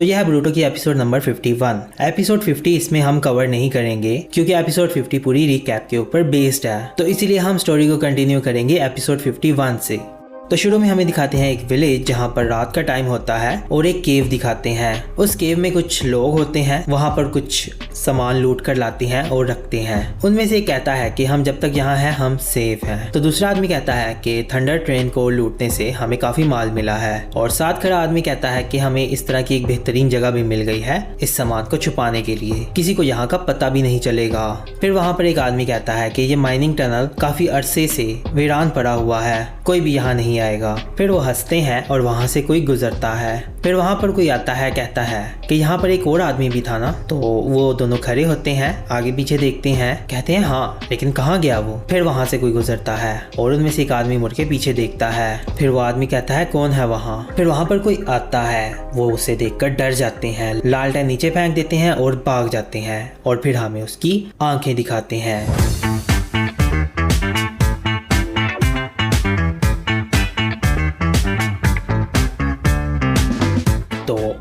तो यह है ब्रूटो की एपिसोड नंबर 51। एपिसोड 50 इसमें हम कवर नहीं करेंगे क्योंकि एपिसोड 50 पूरी रिकैप के ऊपर बेस्ड है, तो इसीलिए हम स्टोरी को कंटिन्यू करेंगे एपिसोड 51 से। तो शुरू में हमें दिखाते हैं एक विलेज जहाँ पर रात का टाइम होता है और एक केव दिखाते हैं। उस केव में कुछ लोग होते हैं, वहाँ पर कुछ सामान लूट कर लाते हैं और रखते हैं। उनमें से एक कहता है कि हम जब तक यहाँ हैं हम सेफ हैं। तो दूसरा आदमी कहता है कि थंडर ट्रेन को लूटने से हमें काफी माल मिला है। और साथ खड़ा आदमी कहता है कि हमें इस तरह की एक बेहतरीन जगह भी मिल गई है इस सामान को छुपाने के लिए, किसी को यहाँ का पता भी नहीं चलेगा। फिर वहाँ पर एक आदमी कहता है कि ये माइनिंग टनल काफी अरसे से वीरान पड़ा हुआ है, कोई भी यहाँ नहीं आएगा। फिर वो हंसते हैं और वहाँ से कोई गुजरता है। फिर वहाँ पर कोई आता है, कहता है कि यहाँ पर एक और आदमी भी था ना। तो वो दोनों खड़े होते हैं, आगे पीछे देखते हैं, कहते हैं हाँ, लेकिन कहाँ गया वो। फिर वहाँ से कोई गुजरता है और उनमें से एक आदमी मुड़ के पीछे देखता है। फिर वो आदमी कहता है कौन है वहाँ। फिर वहाँ पर कोई आता है, वो उसे देखकर डर जाते हैं, लालटेन नीचे फेंक देते हैं और भाग जाते हैं। और फिर हमें उसकी आंखें दिखाते हैं।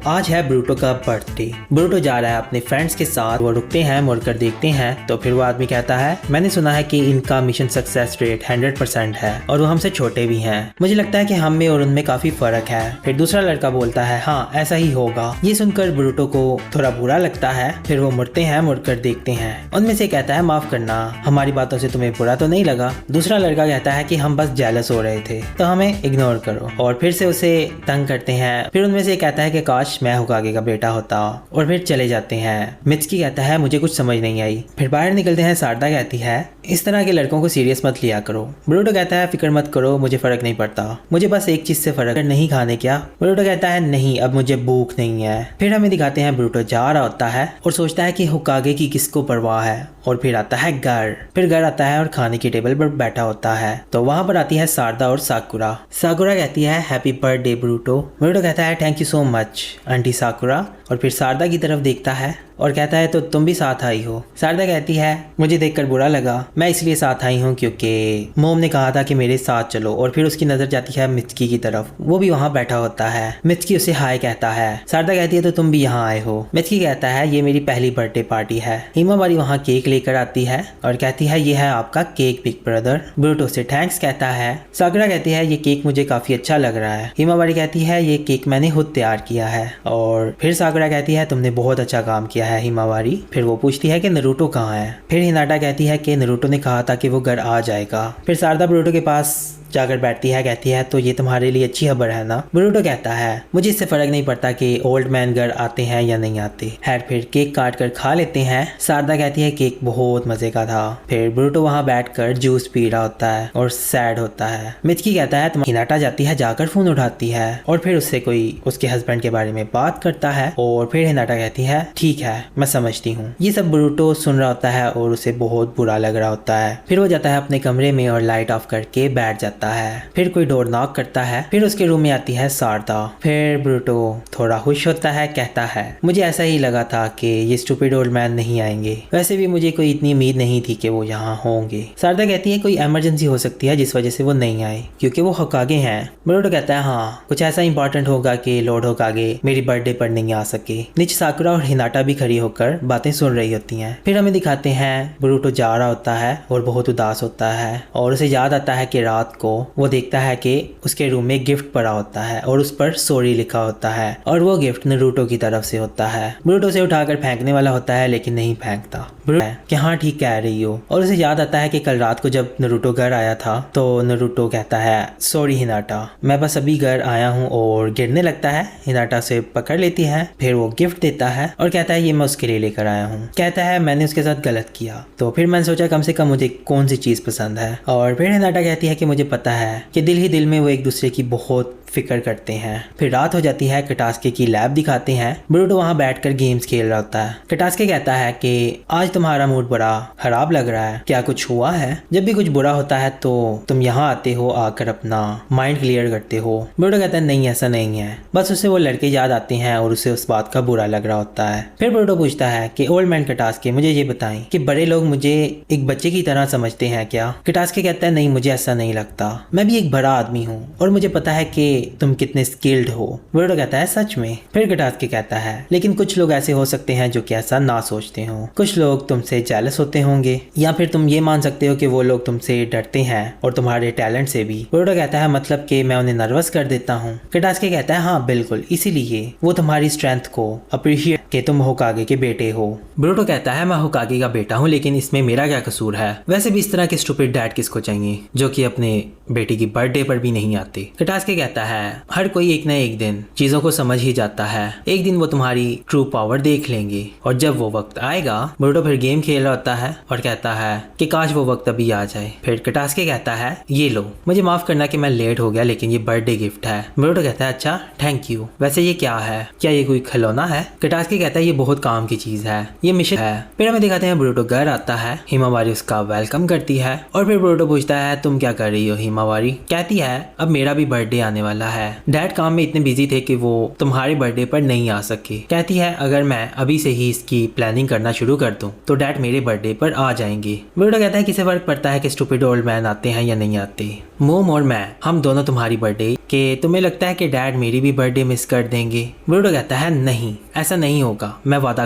आज है ब्रूटो का बर्थडे। ब्रूटो जा रहा है अपने फ्रेंड्स के साथ। वो रुकते हैं, मुड़कर देखते हैं तो फिर वो आदमी कहता है मैंने सुना है कि इनका मिशन सक्सेस रेट 100% है और वो हमसे छोटे भी हैं। मुझे लगता है कि हम में और उनमें काफी फर्क है। फिर दूसरा लड़का बोलता है हाँ ऐसा ही होगा। ये सुनकर ब्रूटो को थोड़ा बुरा लगता है। फिर वो मुड़ते हैं, मुड़कर देखते हैं। उनमें से कहता है माफ करना, हमारी बातों से तुम्हें बुरा तो नहीं लगा। दूसरा लड़का कहता है कि हम बस जेलस हो रहे थे तो हमें इग्नोर करो। और फिर से उसे तंग करते हैं। फिर उनमें से कहता है कि काश मैं होकागे का बेटा होता। और फिर चले जाते हैं। मित्सुकी कहता है मुझे कुछ समझ नहीं आई। फिर बाहर निकलते हैं। सारदा कहती है इस तरह के लड़कों को सीरियस मत लिया करो। ब्रूटो कहता है फिक्र मत करो, मुझे फर्क नहीं पड़ता, मुझे बस एक चीज से फर्क है, नहीं खाने क्या। ब्रूटो कहता है नहीं अब मुझे भूख नहीं है। फिर हमें दिखाते हैं ब्रूटो जा रहा होता है और सोचता है कि होकागे की किसको परवाह है। और फिर आता है घर। फिर घर आता है और खाने की टेबल पर बैठा होता है। तो वहां पर आती है सारदा और साकुरा। साकुरा कहती है हैप्पी बर्थडे ब्रूटो। ब्रूटो कहता है thank you so much aunty साकुरा। और फिर सारदा की तरफ देखता है और कहता है तो तुम भी साथ आई हो। सारदा कहती है मुझे देखकर बुरा लगा, मैं इसलिए साथ आई हूँ क्योंकि मोम ने कहा था कि मेरे साथ चलो। और फिर उसकी नजर जाती है मित्सुकी की तरफ, वो भी वहाँ बैठा होता है। मित्सुकी उसे हाय कहता है। सारदा कहती है तो तुम भी यहाँ आए हो। मित्सुकी कहता है ये मेरी पहली बर्थडे पार्टी है। हिमावारी वहाँ केक लेकर आती है और कहती है ये है आपका केक बिग ब्रदर। ब्रूटो से थैंक्स कहता है। साकुरा कहती है ये केक मुझे काफी अच्छा लग रहा है। हिमावारी कहती है ये केक मैंने खुद तैयार किया है। और फिर साकुरा कहती है तुमने बहुत अच्छा काम किया है हिमावारी। फिर वो पूछती है कि नारुतो कहाँ है। फिर हिनाटा कहती है कि नारुतो ने कहा था कि वो घर आ जाएगा। फिर सारदा ब्रूटो के पास जाकर बैठती है, कहती है तो ये तुम्हारे लिए अच्छी खबर है ना। ब्रूटो कहता है मुझे इससे फर्क नहीं पड़ता कि ओल्ड मैन घर आते हैं या नहीं आते। खैर फिर केक काट कर खा लेते हैं। सारदा कहती है केक बहुत मजे का था। फिर ब्रूटो वहाँ बैठकर जूस पी रहा होता है और सैड होता है। मित्सुकी कहता है तुम। हिनाटा जाती है, जाकर फोन उठाती है और फिर उससे कोई उसके हस्बैंड के बारे में बात करता है। और फिर हिनाटा कहती है ठीक है मैं समझती हूँ। ये सब ब्रूटो सुन रहा होता है और उसे बहुत बुरा लग रहा होता है। फिर वो जाता है अपने कमरे में और लाइट ऑफ करके बैठ जाता है। फिर कोई डोर नॉक करता है। फिर उसके रूम में आती है सारदा। फिर ब्रूटो थोड़ा खुश होता है, कहता है मुझे ऐसा ही लगा था कि ये स्टूपिड ओल्ड मैन नहीं आएंगे, वैसे भी मुझे कोई इतनी उम्मीद नहीं थी कि वो यहाँ होंगे। सारदा कहती है कोई इमरजेंसी हो सकती है जिस वजह से वो नहीं आए क्योंकि वो होकागे हैं। ब्रूटो कहता है हाँ कुछ ऐसा इंपॉर्टेंट होगा कि लॉर्ड होकागे मेरी बर्थडे पर नहीं आ सके। नीचे साकुरा और हिनाटा भी खड़ी होकर बातें सुन रही होती हैं। फिर हमें दिखाते हैं ब्रूटो जा रहा होता है और बहुत उदास होता है और उसे याद आता है कि रात को वो देखता है कि उसके रूम में गिफ्ट पड़ा होता है और उस पर सॉरी लिखा होता है और वो गिफ्ट नारुतो की तरफ से होता है। ब्रूटो से उठाकर फेंकने वाला होता है लेकिन नहीं फेंकता। ब्रूटो कि हाँ ठीक कह रही हो। और उसे याद आता है कि कल रात को जब नारुतो घर आया था तो नारुतो कहता है सॉरी हिनाटा, मैं बस अभी घर आया हूँ। और गिरने लगता है। हिनाटा से पकड़ लेती है। फिर वो गिफ्ट देता है और कहता है ये मैं उसके लिए लेकर आया हूँ। कहता है मैंने उसके साथ गलत किया तो फिर मैंने सोचा कम से कम मुझे कौन सी चीज पसंद है। और फिर हिनाटा कहती है कि मुझे पता है कि दिल ही दिल में वो एक दूसरे की बहुत फिक्र करते हैं। फिर रात हो जाती है। कटास्के की लैब दिखाते हैं। ब्रूटो वहाँ बैठकर गेम्स खेल रहा होता है। कटास्के कहता है कि आज तुम्हारा मूड बड़ा खराब लग रहा है, क्या कुछ हुआ है? जब भी कुछ बुरा होता है तो तुम यहाँ आते हो, आकर अपना माइंड क्लियर करते हो। ब्रूटो कहता है नहीं ऐसा नहीं है, बस उसे वो लड़के याद आते हैं और उसे उस बात का बुरा लग रहा होता है। फिर ब्रूटो पूछता है कि ओल्ड मैन कटास्के मुझे ये बताएं कि बड़े लोग मुझे एक बच्चे की तरह समझते हैं क्या? कटास्के कहता है नहीं मुझे ऐसा नहीं लगता, मैं भी एक बड़ा आदमी हूँ और मुझे पता है कि तुम कितने स्किल्ड हो। बोरुटो कहता है सच में। फिर किटास्की कहता है लेकिन कुछ लोग ऐसे हो सकते हैं जो कि ऐसा ना सोचते हो। कुछ लोग तुमसे जेलस होते होंगे या फिर तुम ये मान सकते हो कि वो लोग तुमसे डरते हैं और तुम्हारे टैलेंट से भी। बोरुटो कहता है मतलब कि मैं उन्हें नर्वस कर देता हूँ। किटास्की कहता है हाँ बिल्कुल, इसीलिए वो तुम्हारी स्ट्रेंथ को अप्रिशिएट कि तुम होकागे के बेटे हो। बोरुटो कहता है मैं होकागे का बेटा हूँ लेकिन इसमें मेरा क्या कसूर है। वैसे भी इस तरह के स्टूपिड डैड किसको चाहिए जो कि अपने बेटी की बर्थडे पर भी नहीं आते। किटास्की कहता है हर कोई एक न एक दिन चीजों को समझ ही जाता है। एक दिन वो तुम्हारी ट्रू पावर देख लेंगे और जब वो वक्त आएगा। बोरुटो फिर गेम खेल रहा होता है और कहता है कि काश वो वक्त अभी आ जाए। फिर किटास्की कहता है ये लो, मुझे माफ करना कि मैं लेट हो गया लेकिन ये बर्थडे गिफ्ट है। बोरुटो कहता है अच्छा थैंक यू। वैसे ये क्या है, क्या ये कोई खिलौना है? किटास्की कहता है ये बहुत काम की चीज है, ये मिशन है। फिर हमें दिखाते हैं बोरुटो घर आता है, हिमावारी उसका वेलकम करती है और फिर बोरुटो पूछता है तुम क्या कर रही हो? हिमावारी कहती है अब मेरा भी बर्थडे आने वाला है। डैड काम में इतने बिजी थे कि वो तुम्हारे बर्थडे पर नहीं आ सके। कहती है अगर मैं अभी से ही इसकी प्लानिंग करना शुरू कर दूं तो डैड मेरे बर्थडे पर आ जाएंगे। बोरुटो कहता है किसे फर्क पड़ता है कि स्टूपिड ओल्ड मैन आते हैं या नहीं आते। मोम और मैं हम दोनों तुम्हारी बर्थडे के तुम्हें लगता है कि डैड मेरी भी बर्थडे मिस कर देंगे? बोरुटो कहता है नहीं, ऐसा नहीं होगा, मैं वादा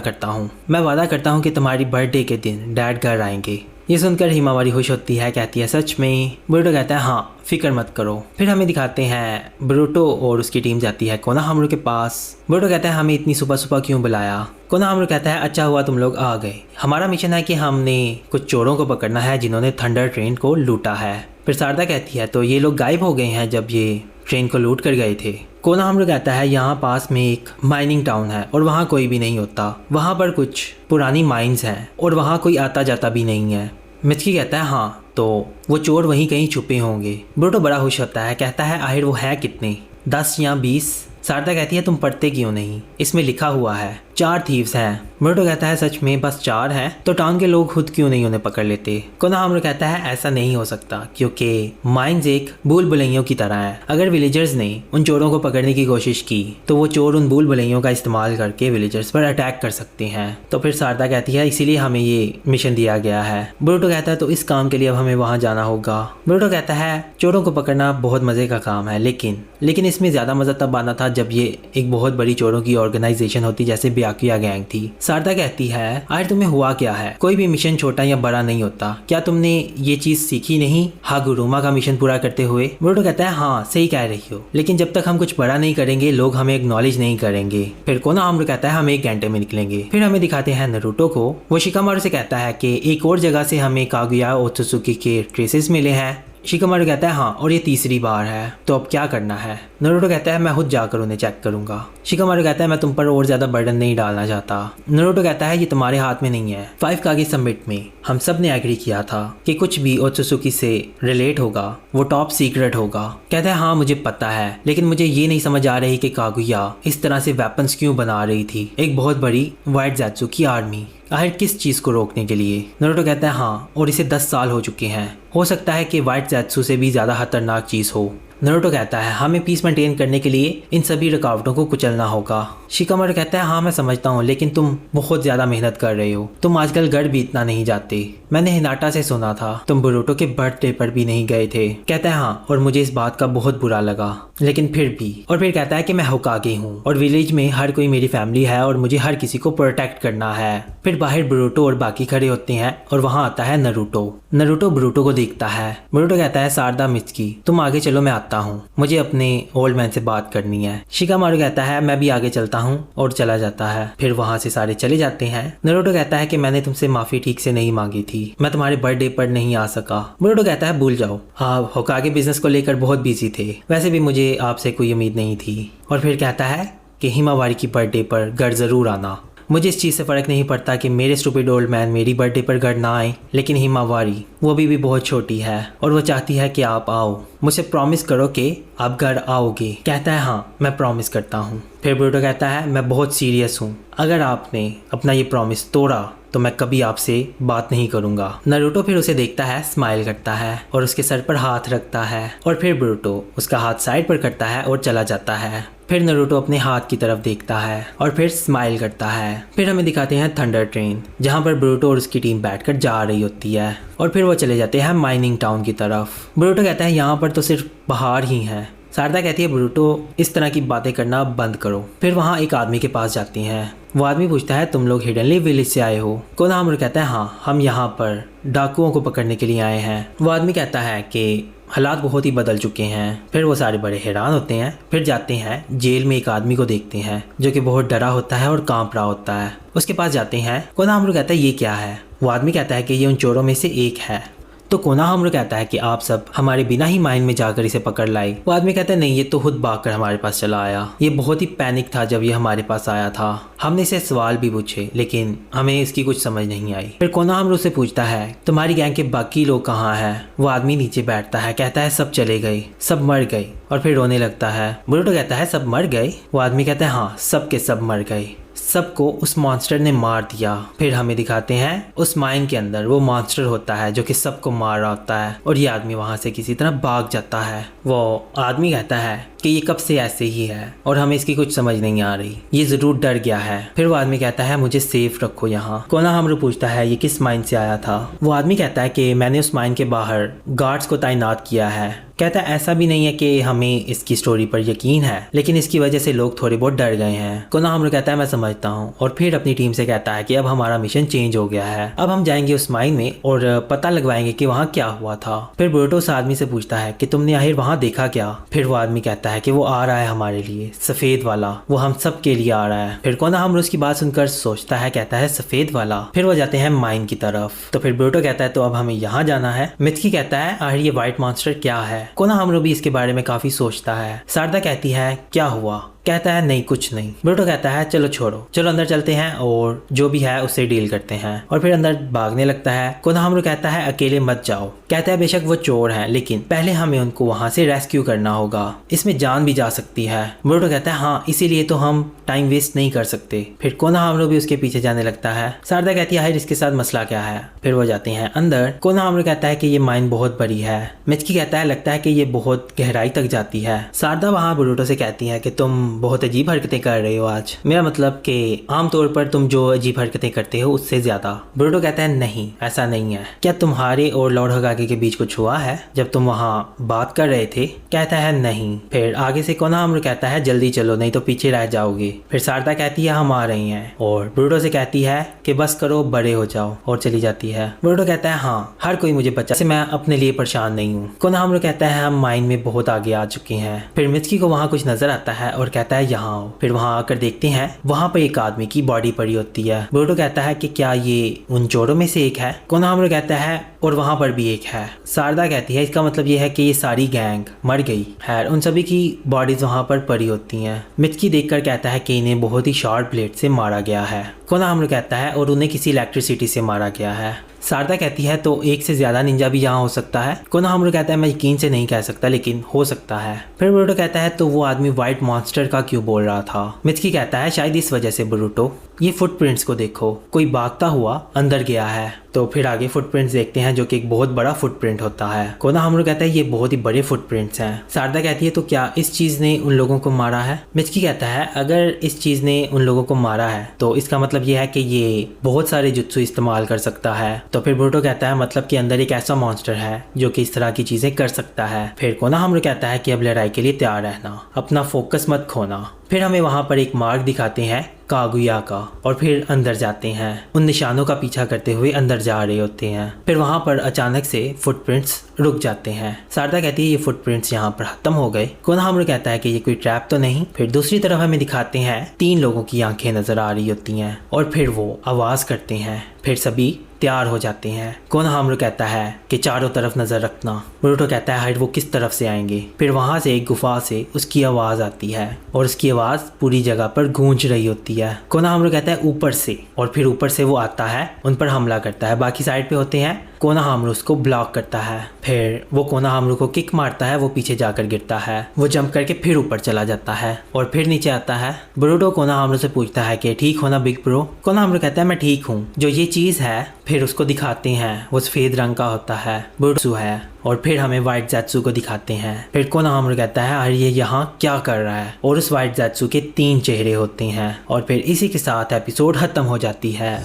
करता हूँ कि तुम्हारी बर्थडे के दिन डैड घर आएंगे। ये सुनकर हिमावारी खुश होती है, कहती है सच में? बोरुटो कहता है हाँ फिक्र मत करो। फिर हमें दिखाते हैं बोरुटो और उसकी टीम जाती है कोनोहामारू के पास। बोरुटो कहता है हमें इतनी सुबह सुबह क्यों बुलाया? कोनोहामारू कहता है अच्छा हुआ तुम लोग आ गए, हमारा मिशन है कि हमने कुछ चोरों को पकड़ना है जिन्होंने थंडर ट्रेन को लूटा है। फिर शारदा कहती है तो ये लोग गायब हो गए हैं जब ये ट्रेन को लूट कर गए थे। कोनोहामारू कहता है यहाँ पास में एक माइनिंग टाउन है और वहाँ कोई भी नहीं होता, वहाँ पर कुछ पुरानी माइंस हैं और वहाँ कोई आता जाता भी नहीं है। मित्सुकी कहता है हाँ तो वो चोर वहीं कहीं छुपे होंगे। बोरुटो बड़ा खुश होता है, कहता है आखिर वो है कितने, 10 या 20? शारदा कहती है तुम पढ़ते क्यों नहीं, इसमें लिखा हुआ है 4 थीव्स हैं। बोरुटो कहता है सच में बस 4 हैं तो टाउन के लोग खुद क्यों नहीं उन्हें पकड़ लेते? कोनोहामारू कहता है ऐसा नहीं हो सकता क्योंकि माइंस एक भूल भुलैयों की तरह है। अगर विलेजर्स ने उन चोरों को पकड़ने की कोशिश की तो वो चोर उन भूल भुलैयों का इस्तेमाल करके विलेजर्स पर अटैक कर सकते हैं। तो फिर शारदा कहती है इसीलिए हमें ये मिशन दिया गया है। बोरुटो कहता है तो इस काम के लिए अब हमें वहाँ जाना होगा। बोरुटो कहता है चोरों को पकड़ना बहुत मजे का काम है लेकिन इसमें ज्यादा मजा तब आना था जब ये एक बहुत बड़ी चोरों की ऑर्गेनाइजेशन होती जैसे ब्याकुया गैंग थी। शारदा कहती है आखिर तुम्हें हुआ क्या है, कोई भी मिशन छोटा या बड़ा नहीं होता, क्या तुमने ये चीज सीखी नहीं हागुरुमा का मिशन पूरा करते हुए? बोरुटो कहता है हाँ सही कह रही हो, लेकिन जब तक हम कुछ बड़ा नहीं करेंगे लोग हमें एक्नॉलेज नहीं करेंगे। फिर कोनोहामारू कहता है हम 1 घंटे में निकलेंगे। फिर हमें दिखाते हैं नारुतो को, वो शिकामारू से कहता है कि एक और जगह से हमें कागुया ओत्सुकी के ट्रेसेस मिले हैं। शिकामारू कहता है हाँ और ये तीसरी बार है, तो अब क्या करना है? नारुतो कहता है मैं खुद जाकर उन्हें चेक करूंगा। शिकामारू कहता है मैं तुम पर और ज्यादा बर्डन नहीं डालना चाहता। नारुतो कहता है ये तुम्हारे हाथ में नहीं है। 5 कागे समिट में हम सब ने एग्री किया था कि कुछ भी ओत्सुकी से रिलेट होगा वो टॉप सीक्रेट होगा। कहता है हाँ मुझे पता है, लेकिन मुझे ये नहीं समझ आ रही कि कागुया इस तरह से वेपन्स क्यों बना रही थी, एक बहुत बड़ी व्हाइट ज़ेत्सु की आर्मी, आखिर किस चीज को रोकने के लिए? नारुतो कहता है हाँ और इसे 10 साल हो चुके हैं, हो सकता है कि व्हाइट ज़ेत्सु से भी ज्यादा खतरनाक चीज हो। नारुतो कहता है हमें पीस मेंटेन करने के लिए इन सभी रुकावटों को कुचलना होगा। शिकामारू कहता है हाँ मैं समझता हूँ, लेकिन तुम बहुत ज्यादा मेहनत कर रहे हो, तुम आजकल घर भी इतना नहीं जाते। मैंने हिनाटा से सुना था तुम बोरुटो के बर्थडे पर भी नहीं गए थे। कहता है हाँ और मुझे इस बात का बहुत बुरा लगा, लेकिन फिर भी। और फिर कहता है कि मैं होकागे हूँ और विलेज में हर कोई मेरी फैमिली है और मुझे हर किसी को प्रोटेक्ट करना है। फिर बाहर बोरुटो और बाकी खड़े होते हैं और वहाँ आता है नारुतो। नारुतो बोरुटो को देखता है। बोरुटो कहता है शारदा मित्सुकी तुम आगे चलो मैं आता हूँ, मुझे अपने ओल्ड मैन से बात करनी है। शिकामारू कहता है मैं भी आगे चलता हूँ और चला जाता है। फिर वहाँ से सारे चले जाते हैं। नारुतो कहता है कि मैंने तुमसे माफी ठीक से नहीं मांगी थी, मैं तुम्हारे बर्थडे पर नहीं आ सका। बोरुटो कहता है भूल जाओ, आप होकागे बिजनेस को लेकर बहुत बिजी थे, वैसे भी मुझे आपसे कोई उम्मीद नहीं थी। और फिर कहता है कि हिमावारी की बर्थडे पर घर जरूर आना, मुझे इस चीज़ से फ़र्क नहीं पड़ता कि मेरे स्टूपिड ओल्ड मैन मेरी बर्थडे पर घर ना आए, लेकिन हिमावारी वो भी बहुत छोटी है और वो चाहती है कि आप आओ, मुझसे प्रॉमिस करो कि आप घर आओगे। कहता है हाँ मैं प्रॉमिस करता हूँ। फिर बोरुटो कहता है मैं बहुत सीरियस हूँ, अगर आपने अपना ये प्रॉमिस तोड़ा तो मैं कभी आपसे बात नहीं करूंगा। नारुतो फिर उसे देखता है, स्माइल करता है और उसके सर पर हाथ रखता है और फिर बोरुटो उसका हाथ साइड पर करता है और चला जाता है। फिर नारुतो अपने हाथ की तरफ देखता है और फिर स्माइल करता है। फिर हमें दिखाते हैं थंडर ट्रेन, जहाँ पर बोरुटो और उसकी टीम बैठकर जा रही होती है और फिर वो चले जाते हैं माइनिंग टाउन की तरफ। बोरुटो कहता है यहाँ पर तो सिर्फ पहाड़ ही हैं, शारदा कहती है ब्रूटो इस तरह की बातें करना बंद करो। फिर वहाँ एक आदमी के पास जाती हैं। वो आदमी पूछता है तुम लोग हिडनली विलेज से आए हो? कोनोहामारू कहता है हाँ, हम यहाँ पर डाकुओं को पकड़ने के लिए आए हैं। वो आदमी कहता है कि हालात बहुत ही बदल चुके हैं। फिर वो सारे बड़े हैरान होते हैं। फिर जाते हैं जेल में एक आदमी को देखते हैं जो कि बहुत डरा होता है और कांप रहा होता है। उसके पास जाते हैं। कोनोहामारू कहता है ये क्या है? वो आदमी कहता है कि ये उन चोरों में से एक है। तो कोनोहामारू कहता है कि आप सब हमारे बिना ही माइन में जाकर इसे पकड़ लाए। वो आदमी कहता है नहीं, ये तो खुद भागकर हमारे पास चला आया। ये बहुत ही पैनिक था जब ये हमारे पास आया था। हमने इसे सवाल भी पूछे लेकिन हमें इसकी कुछ समझ नहीं आई। फिर कोनोहामारू से पूछता है तुम्हारी गैंग के बाकी लोग कहाँ हैं? वो आदमी नीचे बैठता है, कहता है सब चले गए, सब मर गए, और फिर रोने लगता है। ब्रूटो कहता है सब मर गए? वो आदमी कहता है हाँ, सब के सब मर गए, सबको उस मॉन्स्टर ने मार दिया। फिर हमें दिखाते हैं उस माइन के अंदर वो मॉन्स्टर होता है जो कि सबको मार रहा होता है, और ये आदमी वहां से किसी तरह भाग जाता है। वो आदमी कहता है कि ये कब से ऐसे ही है और हमें इसकी कुछ समझ नहीं आ रही, ये जरूर डर गया है। फिर वो आदमी कहता है मुझे सेफ रखो यहाँ। कोनोहामारू पूछता है ये किस माइन से आया था? वो आदमी कहता है कि मैंने उस माइन के बाहर गार्ड्स को तैनात किया है। कहता है ऐसा भी नहीं है कि हमें इसकी स्टोरी पर यकीन है, लेकिन इसकी वजह से लोग थोड़े बहुत डर गए हैं। कोनोहामारू कहता है मैं समझता हूँ, और फिर अपनी टीम से कहता है कि अब हमारा मिशन चेंज हो गया है, अब हम जाएंगे उस माइन में और पता लगवाएंगे कि वहाँ क्या हुआ था। फिर ब्रूटो उस आदमी से पूछता है कि तुमने आखिर वहाँ देखा क्या? फिर वो आदमी कहता है कि वो आ रहा है हमारे लिए, सफेद वाला, वो हम सब के लिए आ रहा है। फिर कोनोहामारू उसकी बात सुनकर सोचता है, कहता है सफेद वाला। फिर वो जाते हैं माइन की तरफ। तो फिर ब्रूटो कहता है तो अब हमें यहाँ जाना है। मित्सुकी कहता है आखिर ये व्हाइट मॉन्स्टर क्या है? कोनोहामारू भी इसके बारे में काफी सोचता है। शारदा कहती है क्या हुआ? कहता है नहीं कुछ नहीं। ब्रूटो कहता है चलो छोड़ो, चलो अंदर चलते हैं और जो भी है उससे डील करते हैं, और फिर अंदर भागने लगता है। कोनोहामारू कहता है अकेले मत जाओ। कहता है बेशक वो चोर हैं लेकिन पहले हमें उनको वहां से रेस्क्यू करना होगा, इसमें जान भी जा सकती है। ब्रूटो कहता है हाँ, इसीलिए तो हम टाइम वेस्ट नहीं कर सकते। फिर कोनोहामारू भी उसके पीछे जाने लगता है। शारदा कहती है इसके साथ मसला क्या है? फिर वो जाते हैं अंदर। कोनोहामारू कहता है कि ये माइन बहुत बड़ी है। मित्सुकी कहता है लगता है कि ये बहुत गहराई तक जाती है। शारदा वहाँ ब्रूटो से कहती है कि तुम बहुत अजीब हरकतें कर रहे हो आज, मेरा मतलब कि आमतौर पर तुम जो अजीब हरकतें करते हो उससे ज्यादा। ब्रूटो कहता है नहीं ऐसा नहीं है, क्या तुम्हारे और लॉर्ड होकागे के बीच कुछ हुआ है जब तुम वहाँ बात कर रहे थे? कहता है नहीं। फिर आगे से कोनोहामारू कहता है जल्दी चलो नहीं तो पीछे रह जाओगे। फिर शारदा कहती है हम आ रहे हैं, और ब्रूटो से कहती है कि बस करो बड़े हो जाओ, और चली जाती है। ब्रूटो कहता है हाँ, हर कोई मुझे बचा से मैं अपने लिए परेशान नहीं हूँ। कोनोहामारू कहता है हम माइन में बहुत आगे आ चुके हैं। फिर मित्सुकी को वहाँ कुछ नजर आता है और कहता है यहाँ आओ। फिर वहाँ आकर देखते हैं वहाँ पर एक आदमी की बॉडी पड़ी होती है। ब्रूटो कहता है कि क्या ये उन चोरों में से एक है? कोनोहामारू कहता है और वहाँ पर भी एक है। शारदा कहती है इसका मतलब ये है कि ये सारी गैंग मर गई है, उन सभी की बॉडीज वहाँ पर पड़ी होती हैं। मित्सुकी देखकर कहता है कि इन्हें बहुत ही शार्प ब्लेड से मारा गया है। कोनोहामारू कहता है और उन्हें किसी इलेक्ट्रिसिटी से मारा गया है। शारदा कहती है तो एक से ज्यादा निंजा भी यहाँ हो सकता है। कोनोहामारू कहता है मैं यकीन से नहीं कह सकता लेकिन हो सकता है। फिर ब्रूटो कहता है तो वो आदमी व्हाइट मॉन्स्टर का क्यों बोल रहा था? मित्सुकी कहता है शायद इस वजह से ब्रूटो, ये फुटप्रिंट्स को देखो, कोई भागता हुआ अंदर गया है। तो फिर आगे फुटप्रिंट्स देखते हैं जो कि एक बहुत बड़ा फुटप्रिंट होता है। कोनोहामारू कहता है ये बहुत ही बड़े फुटप्रिंट्स हैं। शारदा कहती है तो क्या इस चीज ने उन लोगों को मारा है? मित्सुकी कहता है अगर इस चीज ने उन लोगों को मारा है तो इसका मतलब ये है कि ये बहुत सारे जुत्सु इस्तेमाल कर सकता है। तो फिर ब्रूटो कहता है मतलब कि अंदर एक ऐसा मॉन्स्टर है जो कि इस तरह की चीजें कर सकता है। फिर कोनोहामारू कहता है कि अब लड़ाई के लिए तैयार रहना, अपना फोकस मत खोना। फिर हमें वहाँ पर एक मार्ग दिखाते हैं कागुया का, और फिर अंदर जाते हैं। उन निशानों का पीछा करते हुए अंदर जा रहे होते हैं। फिर वहाँ पर अचानक से फुटप्रिंट्स रुक जाते हैं। शारदा कहती है ये फुटप्रिंट्स यहाँ पर खत्म हो गए। कोनोहामारू कहता है कि ये कोई ट्रैप तो नहीं। फिर दूसरी तरफ हमें दिखाते हैं 3 लोगों की आंखें नजर आ रही होती हैं, और फिर वो आवाज करते हैं। फिर सभी तैयार हो जाते हैं। कोनोहामारू कहता है कि चारों तरफ नजर रखना। ब्रूटो कहता है हाइड वो किस तरफ से आएंगे? फिर वहां से एक गुफा से उसकी आवाज आती है, और उसकी आवाज पूरी जगह पर गूंज रही होती है। कोनोहामारू कहता है ऊपर से, और फिर ऊपर से वो आता है, उन पर हमला करता है। बाकी साइड पे होते हैं। कोनोहामारू उसको ब्लॉक करता है। फिर वो कोनोहामारू को किक मारता है, वो पीछे जाकर गिरता है। वो जंप करके फिर ऊपर चला जाता है और फिर नीचे आता है। ब्रूटो कोनोहामारू से पूछता है कि ठीक हो ना बिग ब्रो? कोनोहामारू कहता है मैं ठीक हूँ। जो ये चीज है फिर उसको दिखाते हैं, वो सफेद रंग का होता है, ब्रूटो है। और फिर हमें व्हाइट ज़ेत्सु को दिखाते हैं। फिर कोनोहामारू कहता है अरे ये यहाँ क्या कर रहा है? और उस व्हाइट ज़ेत्सु के 3 चेहरे होते हैं। और फिर इसी के साथ एपिसोड खत्म हो जाती है।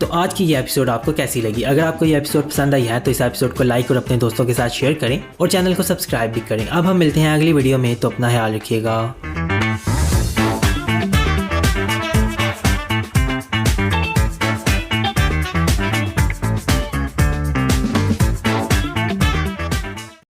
तो आज की ये एपिसोड आपको कैसी लगी? अगर आपको ये एपिसोड पसंद आई है तो इस एपिसोड को लाइक और अपने दोस्तों के साथ शेयर करें और चैनल को सब्सक्राइब भी करें। अब हम मिलते हैं अगली वीडियो में, तो अपना ख्याल रखिएगा।